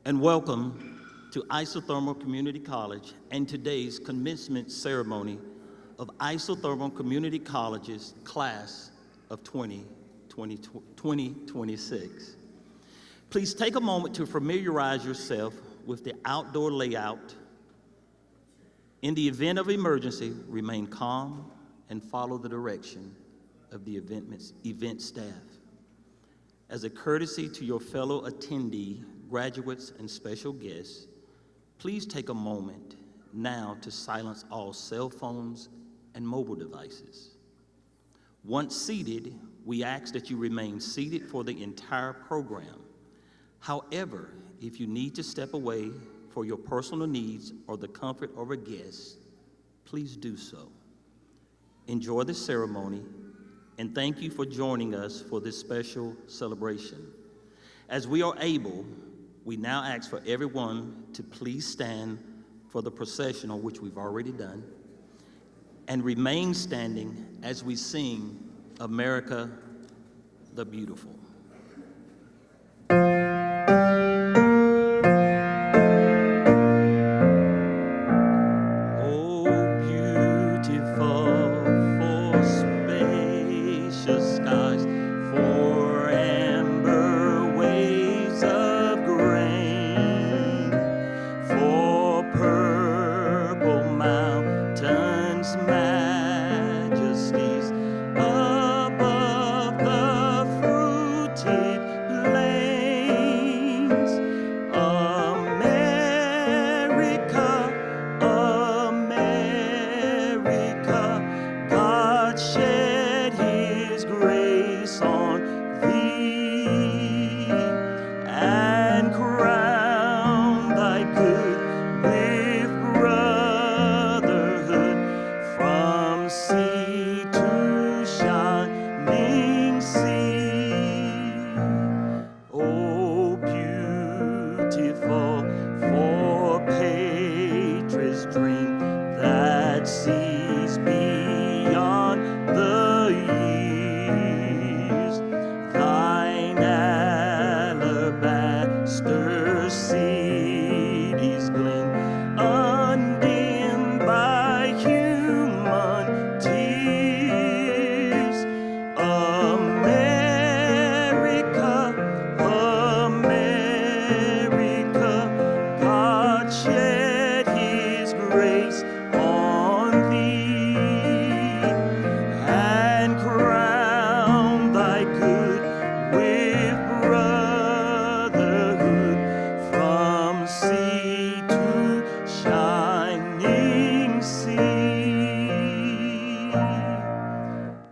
and welcome to Isothermal Community College and today's commencement ceremony of Isothermal Community College's class of 2026. Please take a moment to familiarize yourself with the outdoor layout. In the event of emergency, remain calm and follow the direction of the event staff. As a courtesy to your fellow attendee, graduates, and special guests, please take a moment now to silence all cell phones and mobile devices. Once seated, we ask that you remain seated for the entire program. However, if you need to step away for your personal needs or the comfort of a guest, please do so. Enjoy the ceremony, and thank you for joining us for this special celebration. As we are able, we now ask for everyone to please stand for the processional, which we've already done, and remain standing as we sing America the Beautiful.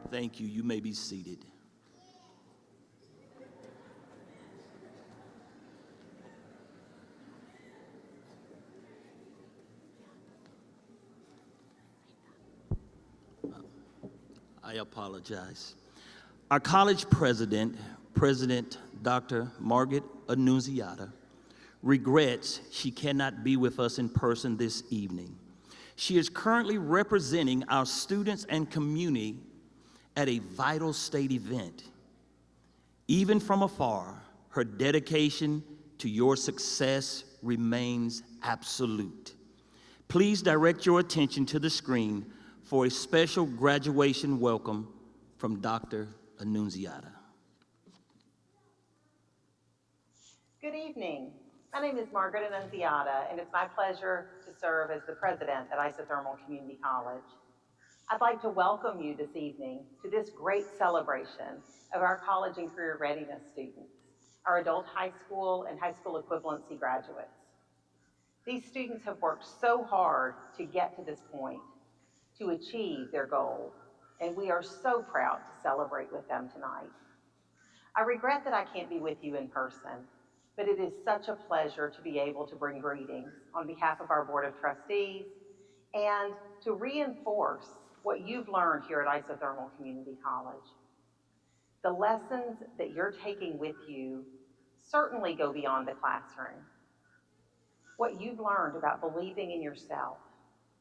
Thank you. You may be seated. I apologize. Our college president, President Dr. Margaret Annunziata, regrets she cannot be with us in person this evening. She is currently representing our students and community at a vital state event. Even from afar, her dedication to your success remains absolute. Please direct your attention to the screen for a special graduation welcome from Dr. Annunziata. Good evening. My name is Margaret Annunziata, and it's my pleasure to serve as the president at Isothermal Community College. I'd like to welcome you this evening to this great celebration of our college and career readiness students, our adult high school and high school equivalency graduates. These students have worked so hard to get to this point, to achieve their goal, and we are so proud to celebrate with them tonight. I regret that I can't be with you in person, but it is such a pleasure to be able to bring greetings on behalf of our Board of Trustees and to reinforce what you've learned here at Isothermal Community College. The lessons that you're taking with you certainly go beyond the classroom. What you've learned about believing in yourself,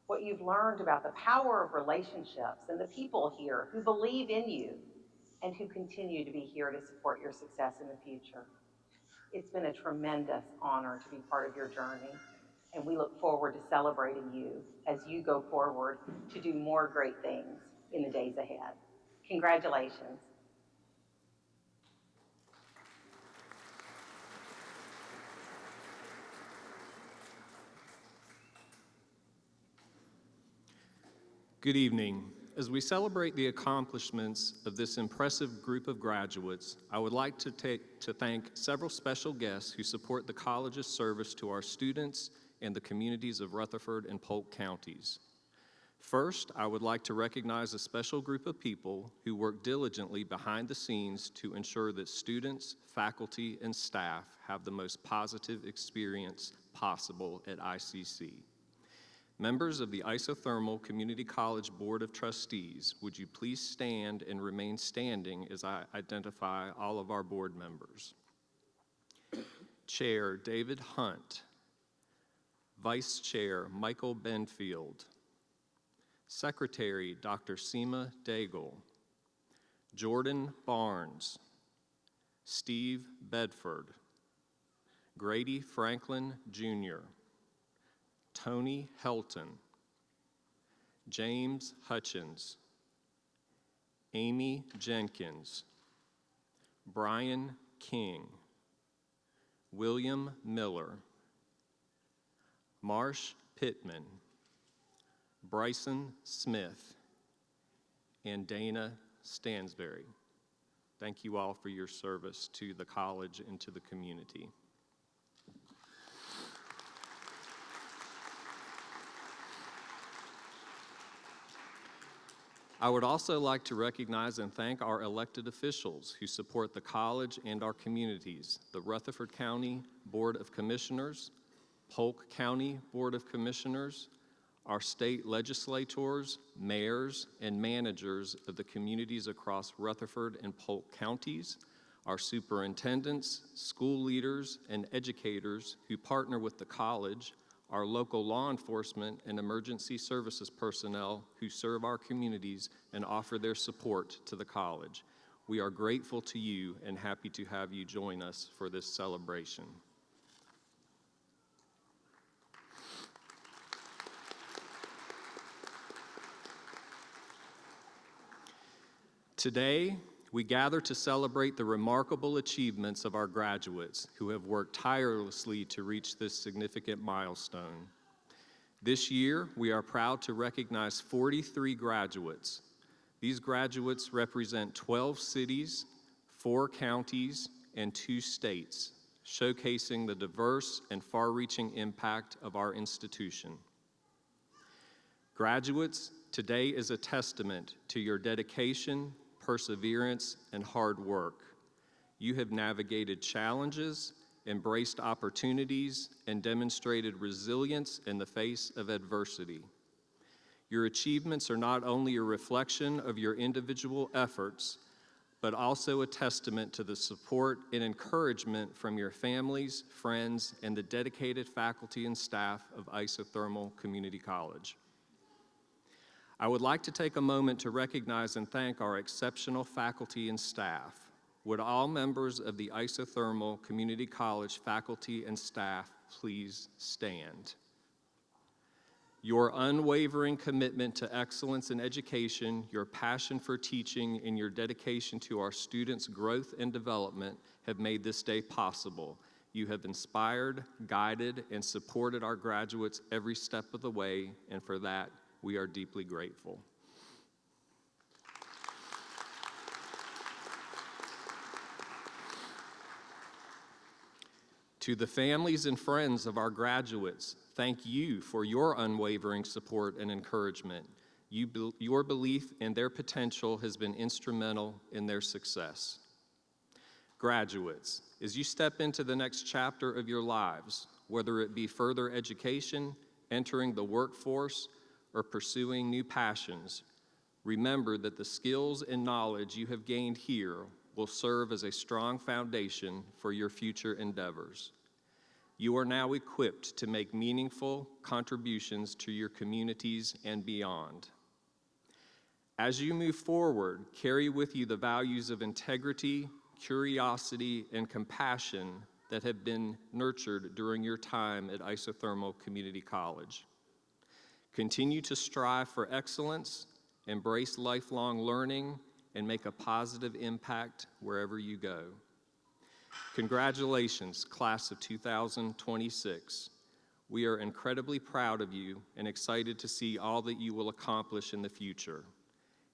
what you've learned about the power of relationships and the people here who believe in you and who continue to be here to support your success in the future. It's been a tremendous honor to be part of your journey, and we look forward to celebrating you as you go forward to do more great things in the days ahead. Congratulations. Good evening. As we celebrate the accomplishments of this impressive group of graduates, I would like to thank several special guests who support the college's service to our students and the communities of Rutherford and Polk counties. First, I would like to recognize a special group of people who work diligently behind the scenes to ensure that students, faculty, and staff have the most positive experience possible at ICC. Members of the Isothermal Community College Board of Trustees, would you please stand and remain standing as I identify all of our board members? Chair David Hunt, Vice Chair Michael Benfield, Secretary Dr. Seema Daigle, Jordan Barnes, Steve Bedford, Grady Franklin Jr., Tony Helton, James Hutchins, Amy Jenkins, Brian King, William Miller, Marsh Pittman, Bryson Smith, and Dana Stansberry. Thank you all for your service to the college and to the community. I would also like to recognize and thank our elected officials who support the college and our communities, the Rutherford County Board of Commissioners, Polk County Board of Commissioners, our state legislators, mayors, and managers of the communities across Rutherford and Polk counties, our superintendents, school leaders, and educators who partner with the college, our local law enforcement and emergency services personnel who serve our communities and offer their support to the college. We are grateful to you and happy to have you join us for this celebration. Today, we gather to celebrate the remarkable achievements of our graduates who have worked tirelessly to reach this significant milestone. This year, we are proud to recognize 43 graduates. These graduates represent 12 cities, 4 counties, and 2 states, showcasing the diverse and far-reaching impact of our institution. Graduates, today is a testament to your dedication, perseverance, and hard work. You have navigated challenges, embraced opportunities, and demonstrated resilience in the face of adversity. Your achievements are not only a reflection of your individual efforts, but also a testament to the support and encouragement from your families, friends, and the dedicated faculty and staff of Isothermal Community College. I would like to take a moment to recognize and thank our exceptional faculty and staff. Would all members of the Isothermal Community College faculty and staff please stand? Your unwavering commitment to excellence in education, your passion for teaching, and your dedication to our students' growth and development have made this day possible. You have inspired, guided, and supported our graduates every step of the way, and for that, we are deeply grateful. To the families and friends of our graduates, thank you for your unwavering support and encouragement. Your belief in their potential has been instrumental in their success. Graduates, as you step into the next chapter of your lives, whether it be further education, entering the workforce, or pursuing new passions, remember that the skills and knowledge you have gained here will serve as a strong foundation for your future endeavors. You are now equipped to make meaningful contributions to your communities and beyond. As you move forward, carry with you the values of integrity, curiosity, and compassion that have been nurtured during your time at Isothermal Community College. Continue to strive for excellence, embrace lifelong learning, and make a positive impact wherever you go. Congratulations, class of 2026. We are incredibly proud of you and excited to see all that you will accomplish in the future.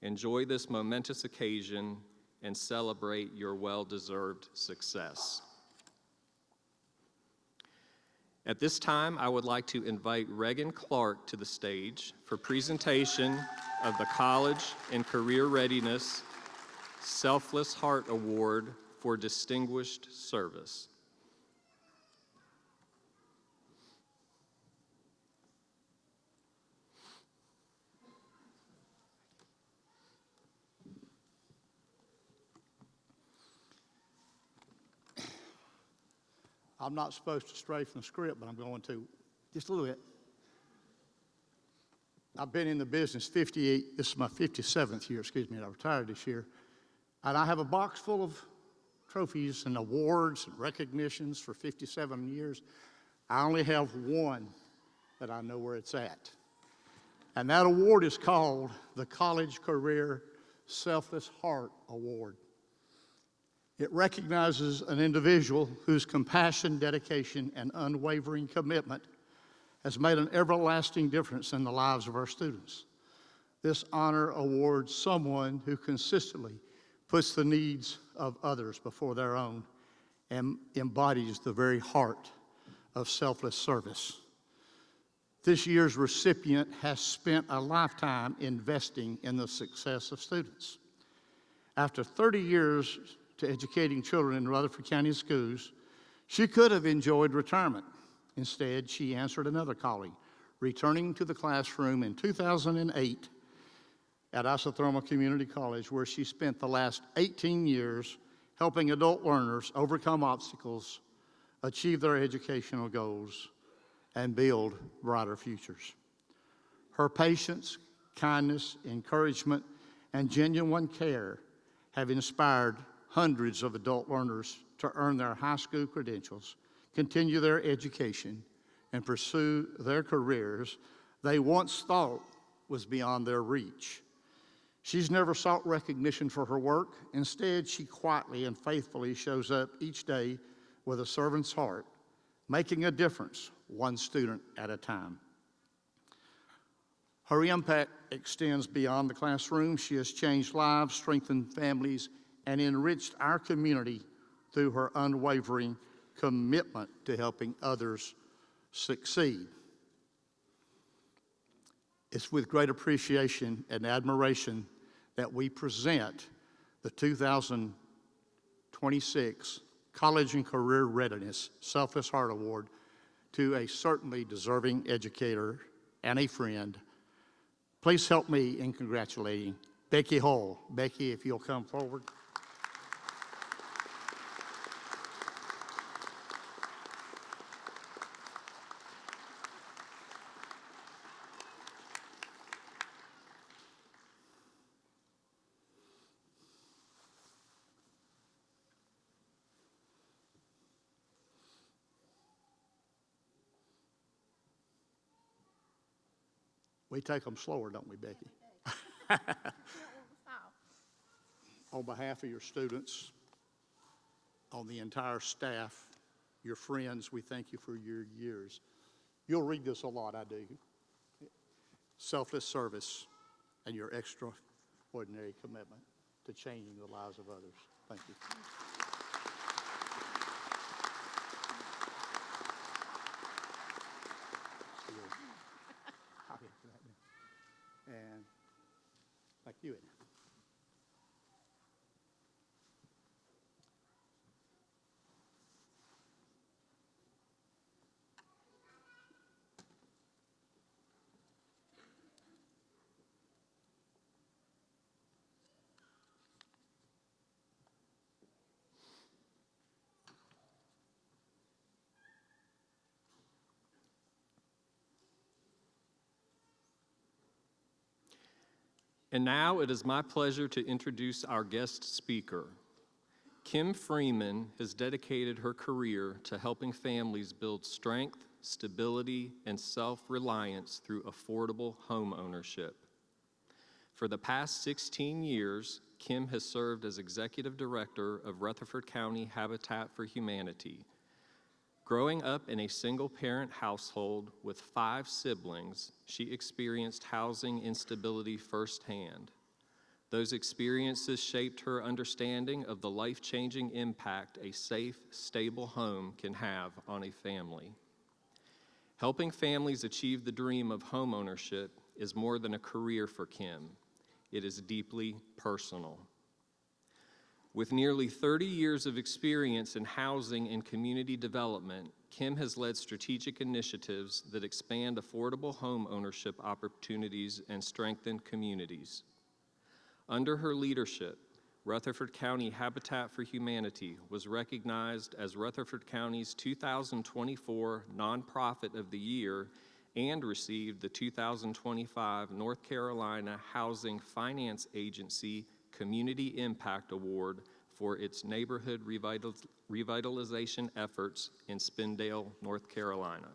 Enjoy this momentous occasion and celebrate your well-deserved success. At this time, I would like to invite Reagan Clark to the stage for presentation of the College and Career Readiness Selfless Heart Award for Distinguished Service. I'm not supposed to stray from the script, but I'm going to just a little bit. I've been in the business 58, this is my 57th year, excuse me, I retired this year. And I have a box full of trophies and awards and recognitions for 57 years. I only have one that I know where it's at. And that award is called the College Career Selfless Heart Award. It recognizes an individual whose compassion, dedication, and unwavering commitment has made an everlasting difference in the lives of our students. This honor awards someone who consistently puts the needs of others before their own and embodies the very heart of selfless service. This year's recipient has spent a lifetime investing in the success of students. After 30 years to educating children in Rutherford County schools, she could have enjoyed retirement. Instead, she answered another calling, returning to the classroom in 2008 at Isothermal Community College, where she spent the last 18 years helping adult learners overcome obstacles, achieve their educational goals, and build brighter futures. Her patience, kindness, encouragement, and genuine care have inspired hundreds of adult learners to earn their high school credentials, continue their education, and pursue their careers they once thought was beyond their reach. She's never sought recognition for her work. Instead, she quietly and faithfully shows up each day with a servant's heart, making a difference one student at a time. Her impact extends beyond the classroom. She has changed lives, strengthened families, and enriched our community through her unwavering commitment to helping others succeed. It's with great appreciation and admiration that we present the 2026 College and Career Readiness Selfless Heart Award to a certainly deserving educator and a friend. Please help me in congratulating Becky Hull. Becky, if you'll come forward. We take them slower, don't we, Becky? On behalf of your students, on the entire staff, your friends, we thank you for your years. You'll read this a lot, I do. Selfless service and your extraordinary commitment to changing the lives of others. Thank you. And thank you. And now it is my pleasure to introduce our guest speaker. Kim Freeman has dedicated her career to helping families build strength, stability, and self-reliance through affordable home ownership. For the past 16 years, Kim has served as Executive Director of Rutherford County Habitat for Humanity. Growing up in a single-parent household with 5 siblings, she experienced housing instability firsthand. Those experiences shaped her understanding of the life-changing impact a safe, stable home can have on a family. Helping families achieve the dream of homeownership is more than a career for Kim. It is deeply personal. With nearly 30 years of experience in housing and community development, Kim has led strategic initiatives that expand affordable home ownership opportunities and strengthen communities. Under her leadership, Rutherford County Habitat for Humanity was recognized as Rutherford County's 2024 Nonprofit of the Year and received the 2025 North Carolina Housing Finance Agency Community Impact Award for its neighborhood revitalization efforts in Spindale, North Carolina.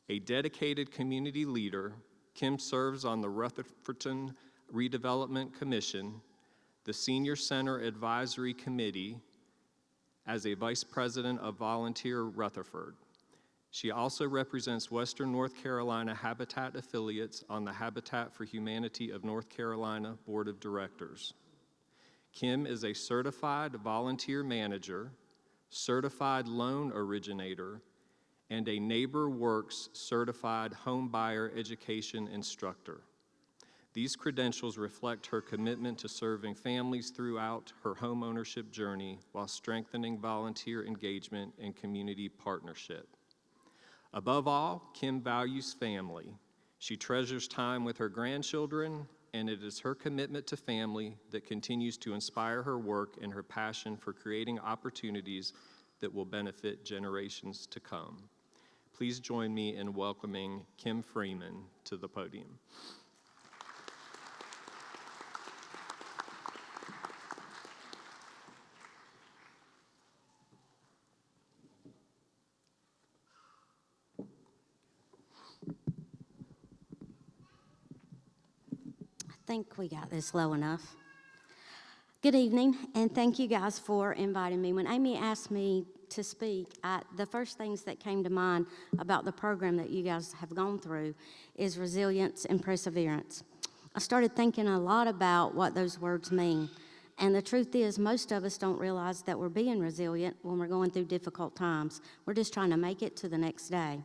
A dedicated community leader, Kim serves on the Rutherfordton Redevelopment Commission, the Senior Center Advisory Committee, as a Vice President of Volunteer Rutherford. She also represents Western North Carolina Habitat affiliates on the Habitat for Humanity of North Carolina Board of Directors. Kim is a certified volunteer manager, certified loan originator, and a NeighborWorks certified home buyer education instructor. These credentials reflect her commitment to serving families throughout her homeownership journey while strengthening volunteer engagement and community partnership. Above all, Kim values family. She treasures time with her grandchildren, and it is her commitment to family that continues to inspire her work and her passion for creating opportunities that will benefit generations to come. Please join me in welcoming Kim Freeman to the podium. I think we got this low enough. Good evening, and thank you guys for inviting me. When Amy asked me to speak, the first things that came to mind about the program that you guys have gone through is resilience and perseverance. I started thinking a lot about what those words mean, and the truth is most of us don't realize that we're being resilient when we're going through difficult times. We're just trying to make it to the next day.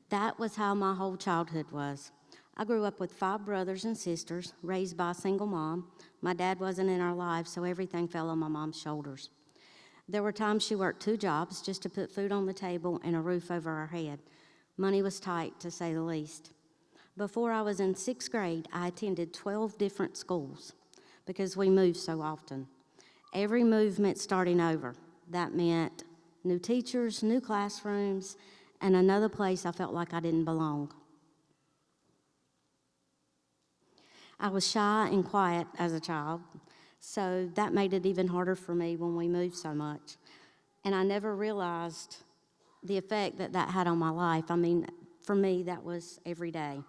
That was how my whole childhood was. I grew up with 5 brothers and sisters, raised by a single mom. My dad wasn't in our lives, so everything fell on my mom's shoulders. There were times she worked 2 jobs just to put food on the table and a roof over our head. Money was tight, to say the least. Before I was in 6th grade, I attended 12 different schools because we moved so often. Every move meant starting over. That meant new teachers, new classrooms, and another place I felt like I didn't belong. I was shy and quiet as a child, so that made it even harder for me when we moved so much. And I never realized the effect that that had on my life. I mean, for me, that was every day.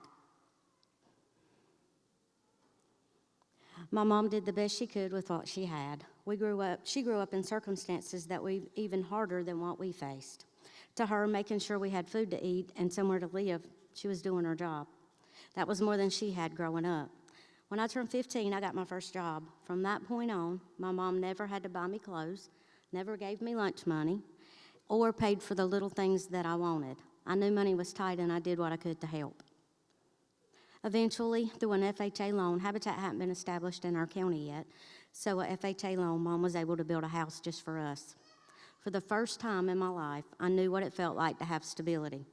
My mom did the best she could with what she had. She grew up in circumstances that were even harder than what we faced. To her, making sure we had food to eat and somewhere to live, she was doing her job. That was more than she had growing up. When I turned 15, I got my first job. From that point on, my mom never had to buy me clothes, never gave me lunch money, or paid for the little things that I wanted. I knew money was tight, and I did what I could to help. Eventually, through an FHA loan, Habitat hadn't been established in our county yet, so a FHA loan, Mom was able to build a house just for us. For the first time in my life, I knew what it felt like to have stability.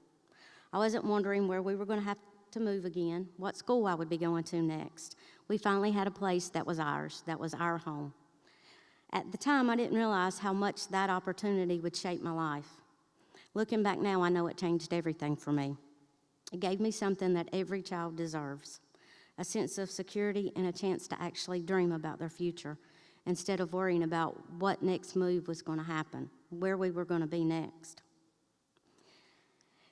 I wasn't wondering where we were going to have to move again, what school I would be going to next. We finally had a place that was ours, that was our home. At the time, I didn't realize how much that opportunity would shape my life. Looking back now, I know it changed everything for me. It gave me something that every child deserves, a sense of security and a chance to actually dream about their future. instead of worrying about what next move was going to happen, where we were going to be next.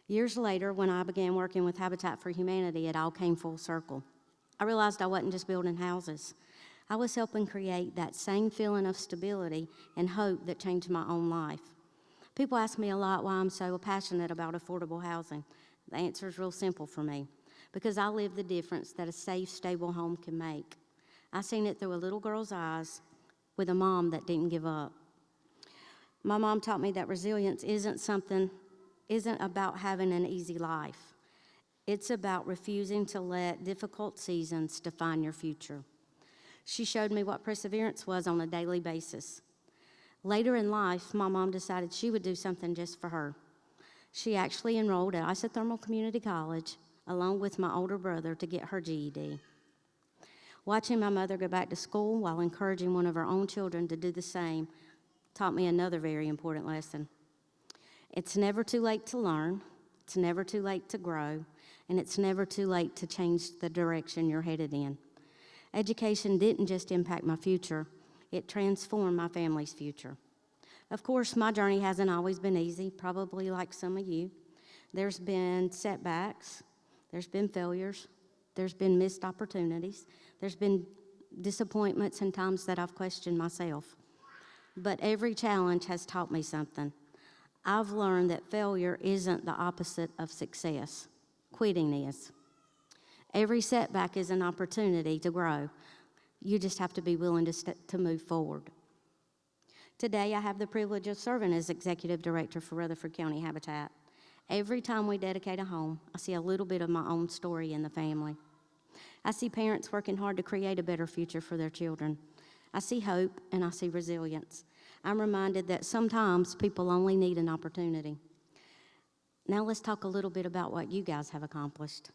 Years later, when I began working with Habitat for Humanity, it all came full circle. I realized I wasn't just building houses. I was helping create that same feeling of stability and hope that changed my own life. People ask me a lot why I'm so passionate about affordable housing. The answer is real simple for me, because I live the difference that a safe, stable home can make. I seen it through a little girl's eyes with a mom that didn't give up. My mom taught me that resilience isn't about having an easy life. It's about refusing to let difficult seasons define your future. She showed me what perseverance was on a daily basis. Later in life, my mom decided she would do something just for her. She actually enrolled at Isothermal Community College along with my older brother to get her GED. Watching my mother go back to school while encouraging one of her own children to do the same taught me another very important lesson. It's never too late to learn, it's never too late to grow, and it's never too late to change the direction you're headed in. Education didn't just impact my future, it transformed my family's future. Of course, my journey hasn't always been easy, probably like some of you. There's been setbacks, there's been failures, there's been missed opportunities, there's been disappointments and times that I've questioned myself. But every challenge has taught me something. I've learned that failure isn't the opposite of success. Quitting is. Every setback is an opportunity to grow. You just have to be willing to move forward. Today, I have the privilege of serving as Executive Director for Rutherford County Habitat. Every time we dedicate a home, I see a little bit of my own story in the family. I see parents working hard to create a better future for their children. I see hope and I see resilience. I'm reminded that sometimes people only need an opportunity. Now let's talk a little bit about what you guys have accomplished.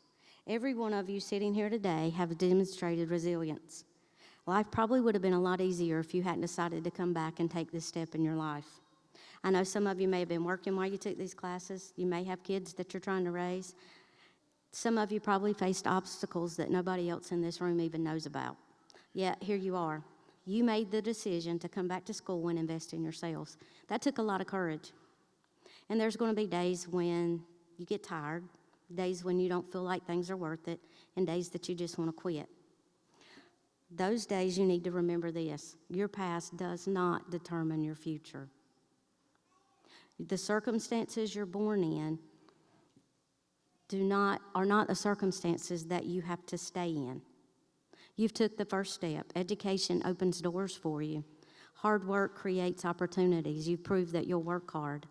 Every one of you sitting here today have demonstrated resilience. Life probably would have been a lot easier if you hadn't decided to come back and take this step in your life. I know some of you may have been working while you took these classes. You may have kids that you're trying to raise. Some of you probably faced obstacles that nobody else in this room even knows about. Yet here you are. You made the decision to come back to school and invest in yourselves. That took a lot of courage. And there's going to be days when you get tired, days when you don't feel like things are worth it, and days that you just want to quit. Those days you need to remember this: your past does not determine your future. The circumstances you're born in are not the circumstances that you have to stay in. You've took the first step. Education opens doors for you. Hard work creates opportunities. You've proved that you'll work hard.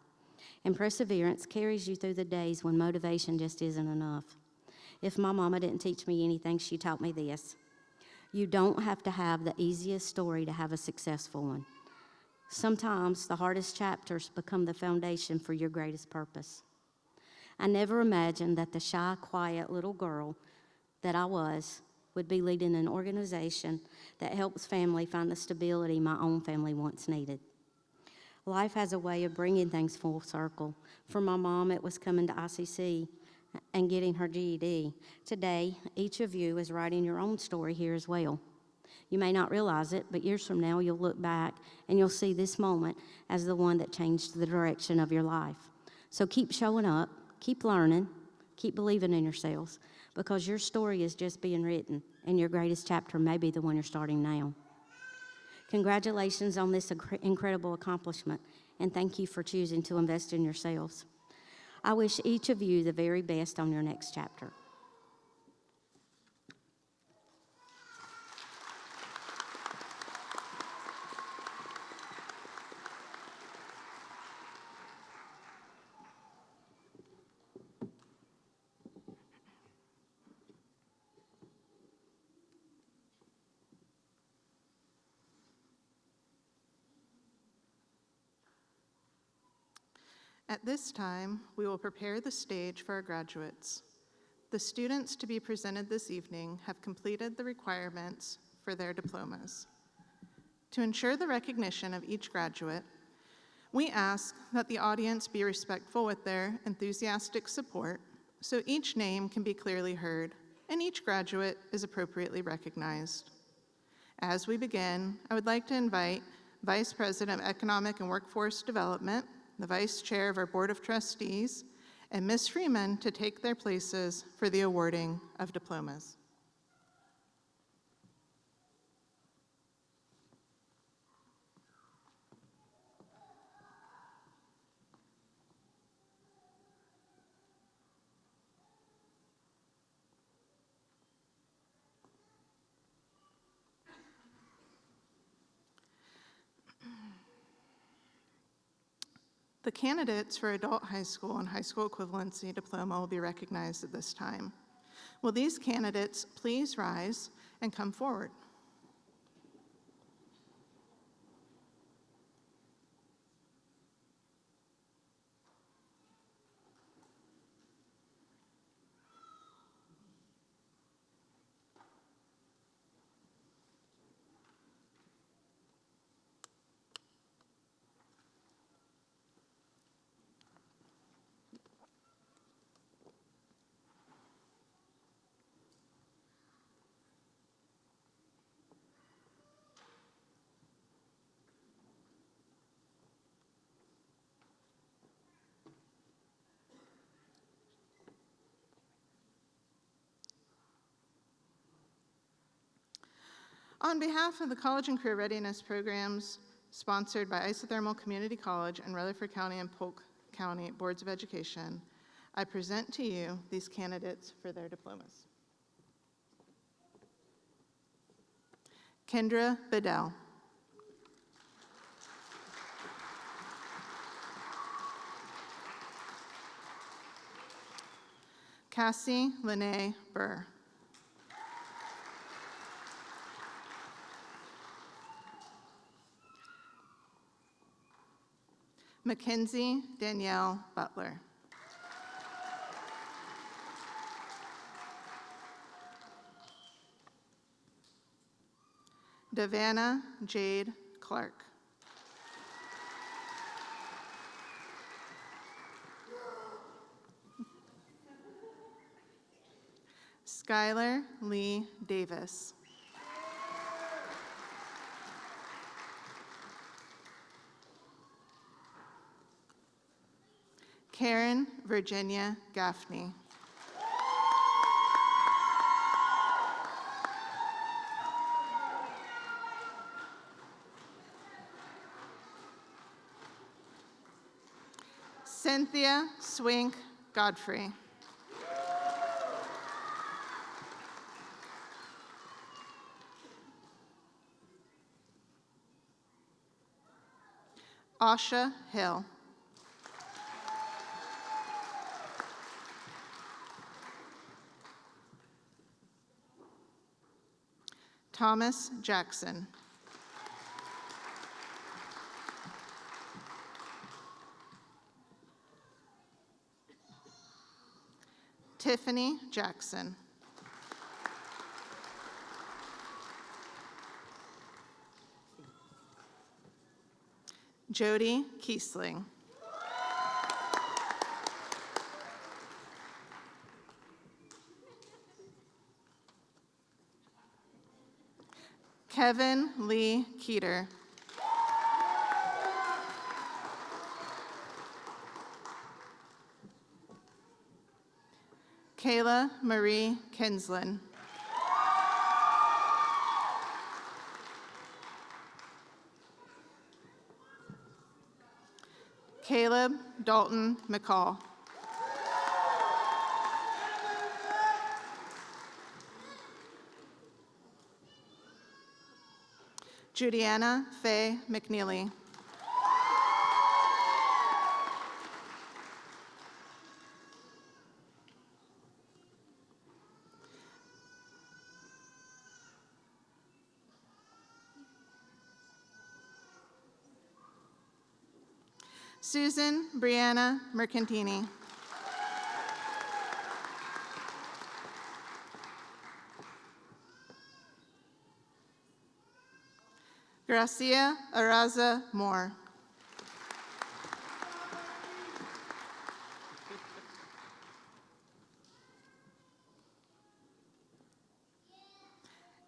And perseverance carries you through the days when motivation just isn't enough. If my mama didn't teach me anything, she taught me this: you don't have to have the easiest story to have a successful one. Sometimes the hardest chapters become the foundation for your greatest purpose. I never imagined that the shy, quiet little girl that I was would be leading an organization that helps family find the stability my own family once needed. Life has a way of bringing things full circle. For my mom, it was coming to ICC and getting her GED. Today, each of you is writing your own story here as well. You may not realize it, but years from now, you'll look back and you'll see this moment as the one that changed the direction of your life. So keep showing up, keep learning, keep believing in yourselves, because your story is just being written, and your greatest chapter may be the one you're starting now. Congratulations on this incredible accomplishment, and thank you for choosing to invest in yourselves. I wish each of you the very best on your next chapter. At this time, we will prepare the stage for our graduates. The students to be presented this evening have completed the requirements for their diplomas. To ensure the recognition of each graduate, we ask that the audience be respectful with their enthusiastic support so each name can be clearly heard and each graduate is appropriately recognized. As we begin, I would like to invite Vice President of Economic and Workforce Development, the Vice Chair of our Board of Trustees, and Ms. Freeman to take their places for the awarding of diplomas. The candidates for adult high school and high school equivalency diploma will be recognized at this time. Will these candidates please rise and come forward? On behalf of the College and Career Readiness programs sponsored by Isothermal Community College and Rutherford County and Polk County Boards of Education, I present to you these candidates for their diplomas. Kendra Bedell. Cassie Lene Burr. Mackenzie Danielle Butler. Davana Jade Clark. Skylar Lee Davis. Karen Virginia Gaffney. Cynthia Swink Godfrey. Asha Hill. Thomas Jackson. Tiffany Jackson. Jody Kiesling. Kevin Lee Keeter. Kayla Marie Kinslin. Caleb Dalton McCall. Judiana Faye McNeely. Susan Brianna Mercantini. Gracia Araza Moore.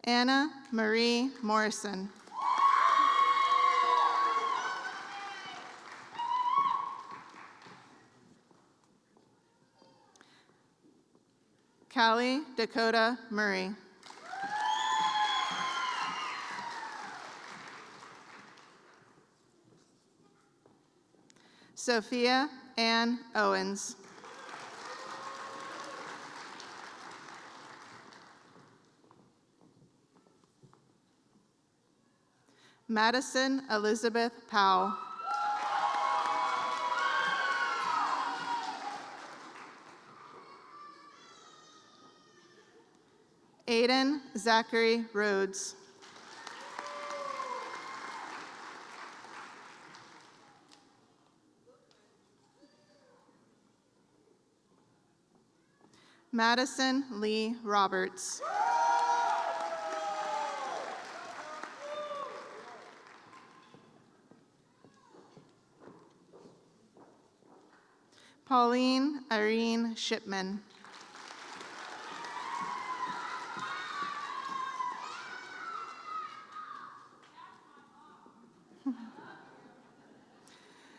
Anna Marie Morrison. Callie Dakota Murray. Sophia Ann Owens. Madison Elizabeth Powell. Aiden Zachary Rhodes. Madison Lee Roberts. Pauline Irene Shipman.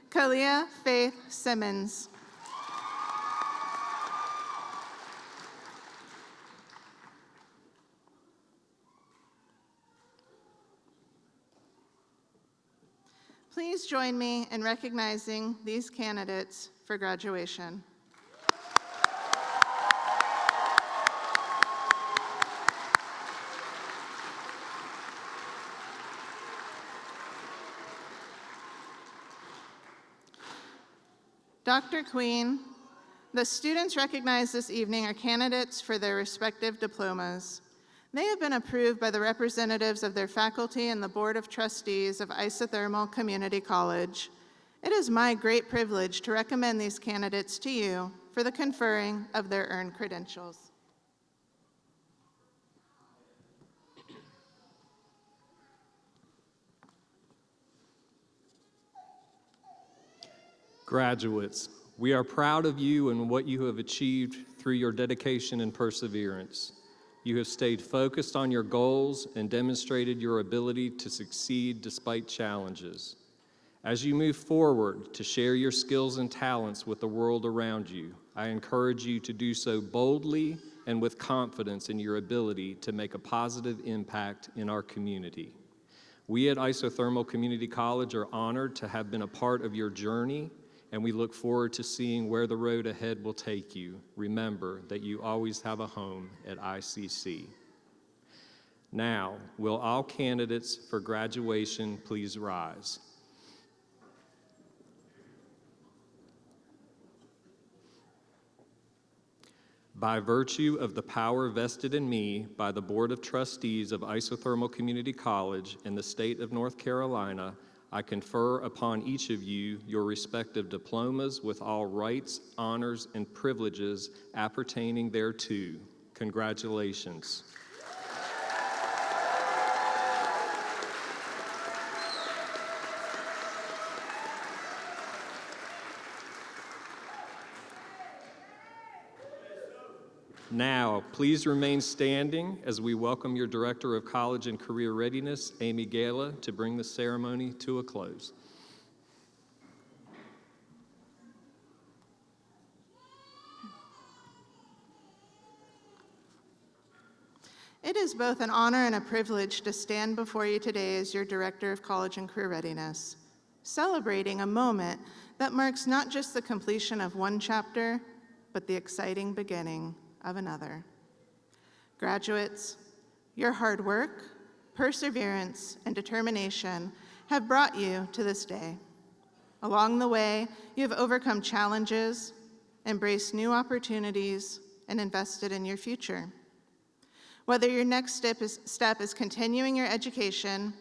Kalia Faith Simmons. Please join me in recognizing these candidates for graduation. Dr. Queen, the students recognized this evening are candidates for their respective diplomas. They have been approved by the representatives of their faculty and the Board of Trustees of Isothermal Community College. It is my great privilege to recommend these candidates to you for the conferring of their earned credentials. Graduates, we are proud of you and what you have achieved through your dedication and perseverance. You have stayed focused on your goals and demonstrated your ability to succeed despite challenges. As you move forward to share your skills and talents with the world around you, I encourage you to do so boldly and with confidence in your ability to make a positive impact in our community. We at Isothermal Community College are honored to have been a part of your journey, and we look forward to seeing where the road ahead will take you. Remember that you always have a home at ICC. Now, will all candidates for graduation please rise? By virtue of the power vested in me by the Board of Trustees of Isothermal Community College in the state of North Carolina, I confer upon each of you your respective diplomas with all rights, honors, and privileges appertaining thereto. Congratulations. Now, please remain standing as we welcome your Director of College and Career Readiness, Amy Gala, to bring the ceremony to a close. It is both an honor and a privilege to stand before you today as your Director of College and Career Readiness, celebrating a moment that marks not just the completion of one chapter, but the exciting beginning of another. Graduates, your hard work, perseverance, and determination have brought you to this day. Along the way, you have overcome challenges, embraced new opportunities, and invested in your future. Whether your next step is continuing your education,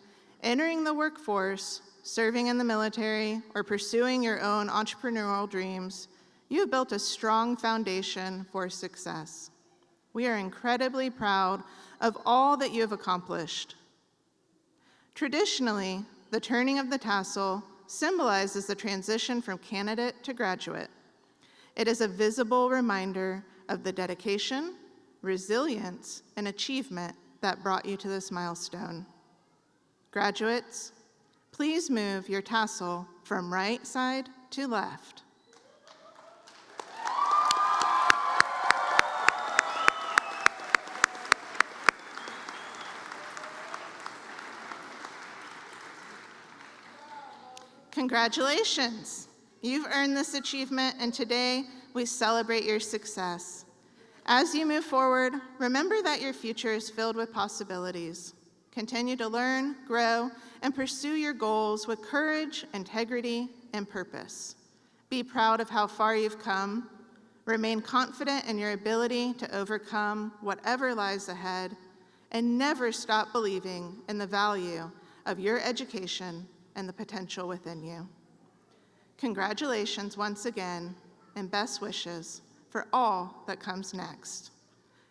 entering the workforce, serving in the military, or pursuing your own entrepreneurial dreams, you have built a strong foundation for success. We are incredibly proud of all that you have accomplished. Traditionally, the turning of the tassel symbolizes the transition from candidate to graduate. It is a visible reminder of the dedication, resilience, and achievement that brought you to this milestone. Graduates, please move your tassel from right side to left. Congratulations! You've earned this achievement, and today we celebrate your success. As you move forward, remember that your future is filled with possibilities. Continue to learn, grow, and pursue your goals with courage, integrity, and purpose. Be proud of how far you've come. Remain confident in your ability to overcome whatever lies ahead, and never stop believing in the value of your education and the potential within you. Congratulations once again, and best wishes for all that comes next.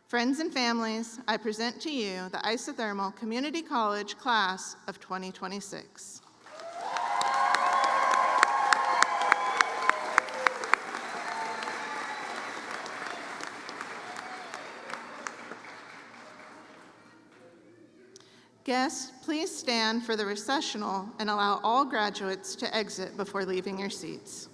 Friends and families, I present to you the Isothermal Community College Class of 2026. Guests, please stand for the recessional and allow all graduates to exit before leaving your seats.